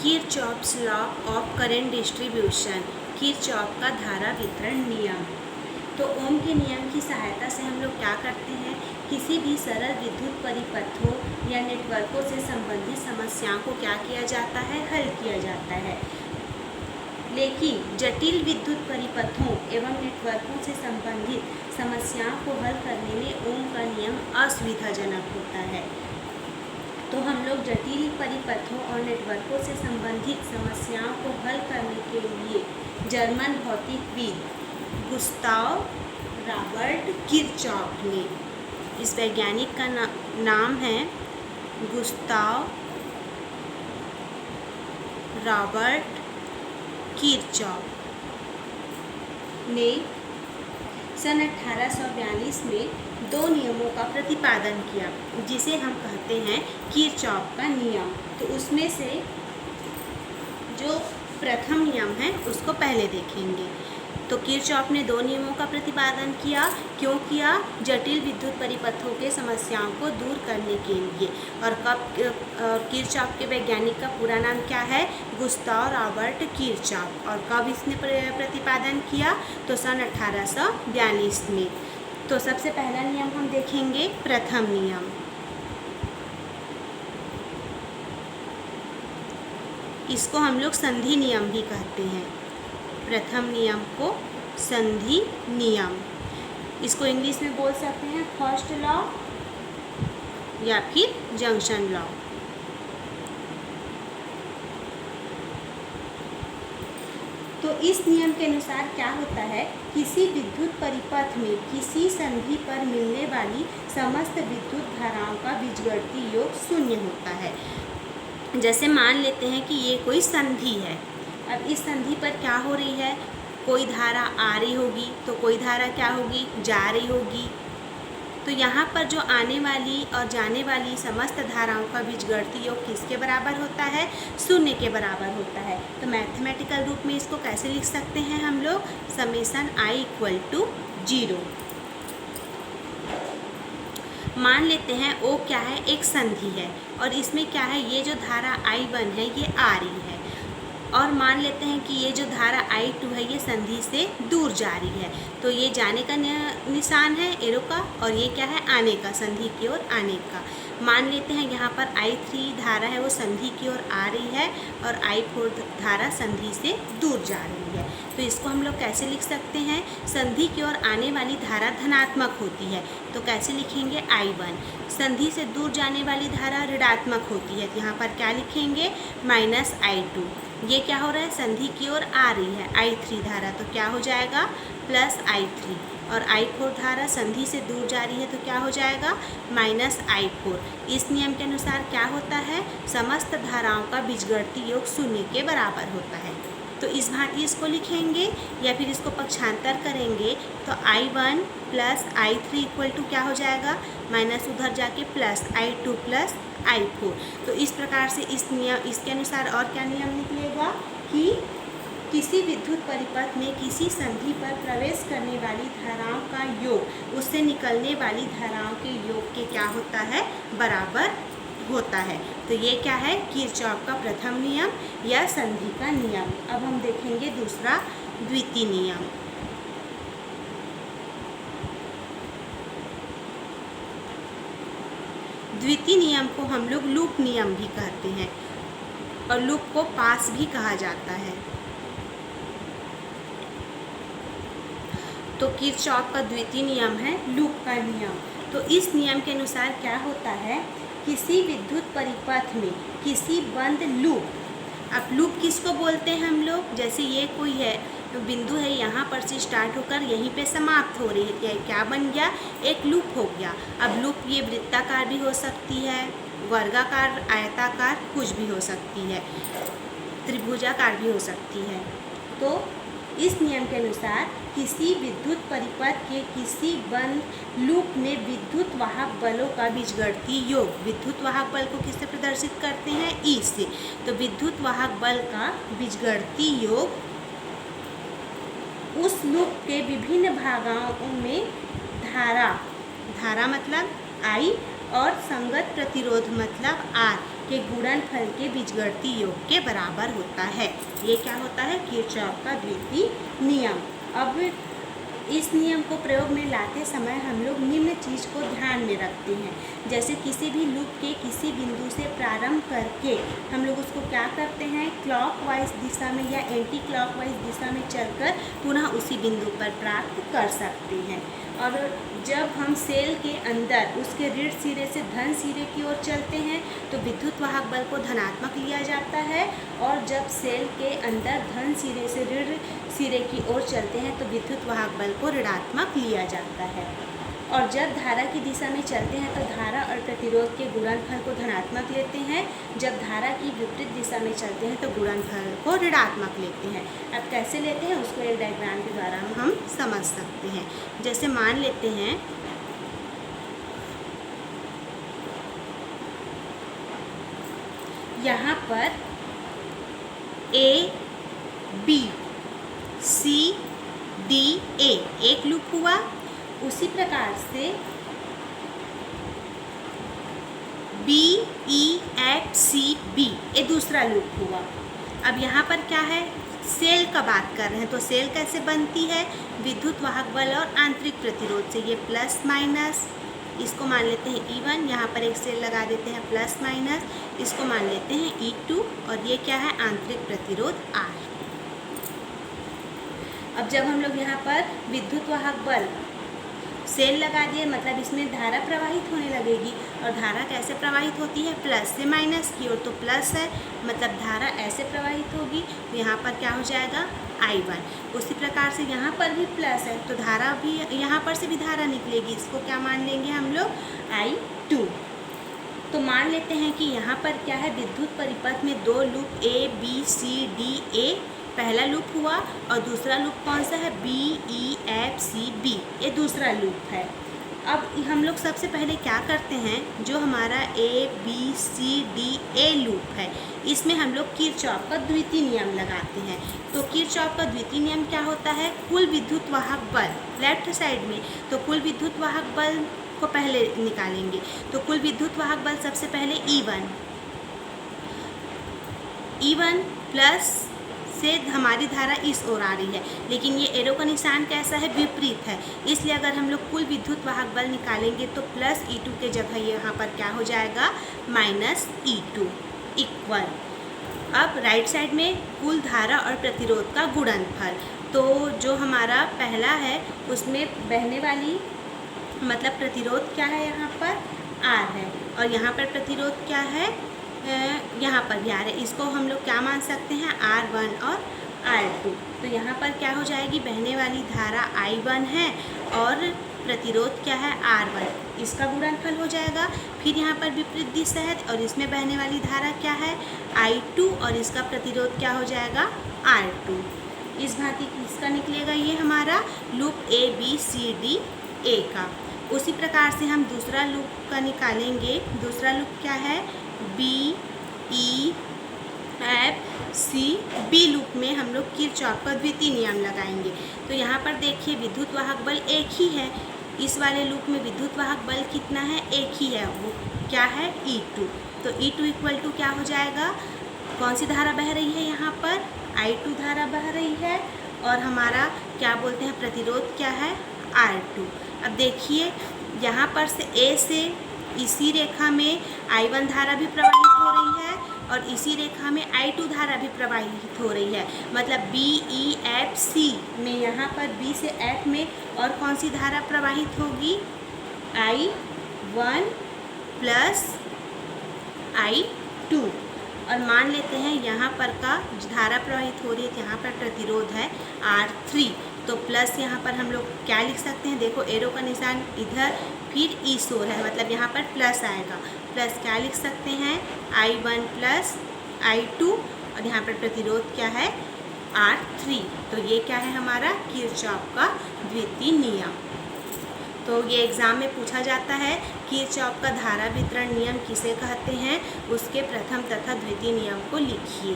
Kirchhoff's law of current distribution, Kirchhoff का धारा वितरण नियम। तो ओम के नियम की सहायता से हम लोग क्या करते हैं, किसी भी सरल विद्युत परिपथों या नेटवर्कों से संबंधित समस्याओं को क्या किया जाता है, हल किया जाता है। लेकिन जटिल विद्युत परिपथों एवं नेटवर्कों से संबंधित समस्याओं को हल करने में ओम का नियम असुविधाजनक होता है। तो हम लोग जटिल परिपथों और नेटवर्कों से संबंधित समस्याओं को हल करने के लिए जर्मन भौतिकविद गुस्ताव रॉबर्ट किरचॉफ ने, इस वैज्ञानिक का नाम है गुस्ताव रॉबर्ट किरचॉफ ने सन 1842 में दो नियमों का प्रतिपादन किया, जिसे हम कहते हैं किरचॉफ का नियम। तो उसमें से जो प्रथम नियम है उसको पहले देखेंगे। तो किरचॉफ ने दो नियमों का प्रतिपादन किया। क्यों किया? जटिल विद्युत परिपथों के समस्याओं को दूर करने के लिए। और किरचॉफ के वैज्ञानिक का पूरा नाम क्या है? Gustav Robert Kirchhoff. और कब इसने प्रतिपादन किया? तो सन 1842 में। तो सबसे पहला नियम हम देखेंगे, प्रथम नियम। इसको हम लोग संधि नियम भी कहते हैं। प्रथम नियम को संधि नियम, इसको इंग्लिश में बोल सकते हैं फर्स्ट लॉ या फिर जंक्शन लॉ। तो इस नियम के अनुसार क्या होता है, किसी विद्युत परिपथ में किसी संधि पर मिलने वाली समस्त विद्युत धाराओं का बीजगणितीय योग शून्य होता है। जैसे मान लेते हैं कि ये कोई संधि है। अब इस संधि पर क्या हो रही है, कोई धारा आ रही होगी तो कोई धारा क्या होगी, जा रही होगी। तो यहाँ पर जो आने वाली और जाने वाली समस्त धाराओं का बीजगणितीय योग किसके बराबर होता है? शून्य के बराबर होता है। तो मैथमेटिकल रूप में इसको कैसे लिख सकते हैं हम लोग? Summation i = 0। मान लेते हैं O क्या है, एक संधि है और इसमें क्या है, ये जो धारा I1 है ये आ रही है। और मान लेते हैं कि ये जो धारा I2 है ये संधि से दूर जा रही है। तो ये जाने का निशान है एरो का, और ये क्या है, आने का, संधि की ओर आने का। मान लेते हैं यहाँ पर I3 धारा है वो संधि की ओर आ रही है और I4 धारा संधि से दूर जा रही है। तो इसको हम लोग कैसे लिख सकते हैं? संधि की ओर आने वाली धारा धनात्मक होती है, तो कैसे लिखेंगे? I1। संधि से दूर जाने वाली धारा ऋणात्मक होती है, तो यहाँ पर क्या लिखेंगे? -I2। ये क्या हो रहा है, संधि की ओर आ रही है I3 धारा, तो क्या हो जाएगा? +I3। और I4 धारा संधि से दूर जा रही है तो क्या हो जाएगा? -I4। इस नियम के अनुसार क्या होता है, समस्त धाराओं का बीजगणितीय योग शून्य के बराबर होता है। तो इस भांति इसको लिखेंगे या फिर इसको पक्षांतर करेंगे तो I1 + I3 = क्या हो जाएगा? माइनस उधर जाके +I2 + I4। तो इस प्रकार से इस नियम, इसके अनुसार और क्या नियम निकलेगा कि किसी विद्युत परिपथ में किसी संधि पर प्रवेश करने वाली धाराओं का योग उससे निकलने वाली धाराओं के योग के क्या होता है, बराबर होता है। तो ये क्या है, किरचॉफ का प्रथम नियम या संधि का नियम। अब हम देखेंगे दूसरा, द्वितीय नियम। द्वितीय नियम को हम लोग लूप नियम भी कहते हैं और लूप को पास भी कहा जाता है। तो किरचॉफ का द्वितीय नियम है लूप का नियम। तो इस नियम के अनुसार क्या होता है, किसी विद्युत परिपथ में किसी बंद लूप, अब लूप किसको बोलते हैं हम लोग, जैसे ये कोई है बिंदु है, यहाँ पर से स्टार्ट होकर यहीं पे समाप्त हो रही है, क्या बन गया, एक लूप हो गया। अब लूप ये वृत्ताकार भी हो सकती है, वर्गाकार, आयताकार, कुछ भी हो सकती है, त्रिभुजाकार भी हो सकती है। तो इस नियम के अनुसार किसी विद्युत परिपथ के किसी बंद लूप में विद्युत वाहक बलों का बीजगणितीय योग, विद्युत वाहक बल को किससे प्रदर्शित करते हैं, E से। तो विद्युत वाहक बल का बीजगणितीय योग उस लूप के विभिन्न भागों में धारा मतलब I और संगत प्रतिरोध मतलब R के गुणनफल के बीजगणितीय योग के बराबर होता है। ये क्या होता है? किरचॉफ का द्वितीय नियम। अब इस नियम को प्रयोग में लाते समय हम लोग निम्न चीज़ को ध्यान में रखते हैं। जैसे किसी भी लूप के किसी बिंदु से प्रारंभ करके हम लोग उसको क्या करते हैं, क्लॉकवाइज दिशा में या एंटी क्लॉकवाइज दिशा में चलकर पुनः उसी बिंदु पर प्राप्त कर सकते हैं। और जब हम सेल के अंदर उसके ऋण सिरे से धन सिरे की ओर चलते हैं तो विद्युत वाहक बल को धनात्मक लिया जाता है, और जब सेल के अंदर धन सिरे से ऋण सिरे की ओर चलते हैं तो विद्युत वाहक बल को ऋणात्मक लिया जाता है। और जब धारा की दिशा में चलते हैं तो धारा और प्रतिरोध के गुणनफल को धनात्मक लेते हैं, जब धारा की विपरीत दिशा में चलते हैं तो गुणनफल को ऋणात्मक लेते हैं। अब कैसे लेते हैं उसको एक डायग्राम के द्वारा हम समझ सकते हैं। जैसे मान लेते हैं यहाँ पर A B C D A एक लूप हुआ, उसी प्रकार से B E F C B ये दूसरा लूप हुआ। अब यहाँ पर क्या है, सेल का बात कर रहे हैं, तो सेल कैसे बनती है, विद्युत वाहक बल और आंतरिक प्रतिरोध से। ये प्लस माइनस, इसको मान लेते हैं E1, यहाँ पर एक सेल लगा देते हैं प्लस माइनस, इसको मान लेते हैं E2, और ये क्या है, आंतरिक प्रतिरोध R। अब जब हम लोग यहाँ पर विद्युत वाहक बल सेल लगा दिए, मतलब इसमें धारा प्रवाहित होने लगेगी, और धारा कैसे प्रवाहित होती है, प्लस से माइनस की ओर। तो प्लस है मतलब धारा ऐसे प्रवाहित होगी, तो यहाँ पर क्या हो जाएगा, I1। उसी प्रकार से यहाँ पर भी प्लस है तो धारा भी, यहाँ पर से भी धारा निकलेगी, इसको क्या मान लेंगे हम लोग, I2। तो मान लेते हैं कि यहाँ पर क्या है, विद्युत परिपथ में दो loop A B C D A पहला लूप हुआ, और दूसरा लूप कौन सा है, B E F C B ये दूसरा लूप है। अब हम लोग सबसे पहले क्या करते हैं, जो हमारा A B C D A loop है इसमें हम लोग किरचॉफ का द्वितीय नियम लगाते हैं। तो किरचॉफ का द्वितीय नियम क्या होता है, कुल विद्युत वाहक बल लेफ्ट साइड में, तो कुल विद्युत वाहक बल को पहले निकालेंगे। तो कुल विद्युत वाहक बल सबसे पहले E1 प्लस से हमारी धारा इस ओर आ रही है, लेकिन ये एरो का निशान कैसा है, विपरीत है, इसलिए अगर हम लोग कुल विद्युत वाहक बल निकालेंगे तो प्लस E2 के जगह यहाँ पर क्या हो जाएगा, माइनस E2 इक्वल। अब राइट साइड में कुल धारा और प्रतिरोध का गुणनफल, तो जो हमारा पहला है उसमें बहने वाली मतलब प्रतिरोध क्या है, यहाँ पर R है, और यहाँ पर प्रतिरोध क्या है, यहाँ पर भी R है। इसको हम लोग क्या मान सकते हैं, R1 और R2। तो यहाँ पर क्या हो जाएगी, बहने वाली धारा I1 है और प्रतिरोध क्या है, R1, इसका गुणनफल हो जाएगा। फिर यहाँ पर विपरीत दिशा है और इसमें बहने वाली धारा क्या है, I2, और इसका प्रतिरोध क्या हो जाएगा, R2। इस भांति किसका निकलेगा, ये हमारा loop A B C D A का। उसी प्रकार से हम दूसरा लूप का निकालेंगे। दूसरा लूप क्या है, B E F C B loop में हम लोग किरचॉफ का द्वितीय नियम लगाएंगे। तो यहाँ पर देखिए विद्युत वाहक बल एक ही है, इस वाले लूप में विद्युत वाहक बल कितना है, एक ही है, वो क्या है, E2। तो E2 इक्वल टू क्या हो जाएगा, कौन सी धारा बह रही है, यहाँ पर I2 धारा बह रही है, और हमारा क्या बोलते हैं, प्रतिरोध क्या है, R2। अब देखिए यहाँ पर से A से इसी रेखा में I1 धारा भी प्रवाहित हो रही है, और इसी रेखा में I2 धारा भी प्रवाहित हो रही है, मतलब B E F C में यहाँ पर B से F में और कौन सी धारा प्रवाहित होगी, I1 प्लस I2। और मान लेते हैं यहाँ पर का धारा प्रवाहित हो रही है, यहाँ पर प्रतिरोध है R3। तो प्लस यहाँ पर हम लोग क्या लिख सकते हैं, देखो एरो का निशान इधर फिर इस ओर है, मतलब यहाँ पर प्लस आएगा। प्लस क्या लिख सकते हैं, I1 प्लस I2, और यहाँ पर प्रतिरोध क्या है, R3। तो ये क्या है, हमारा किरचॉफ का द्वितीय नियम। तो ये एग्ज़ाम में पूछा जाता है, किरचॉफ का धारा वितरण नियम किसे कहते हैं, उसके प्रथम तथा द्वितीय नियम को लिखिए।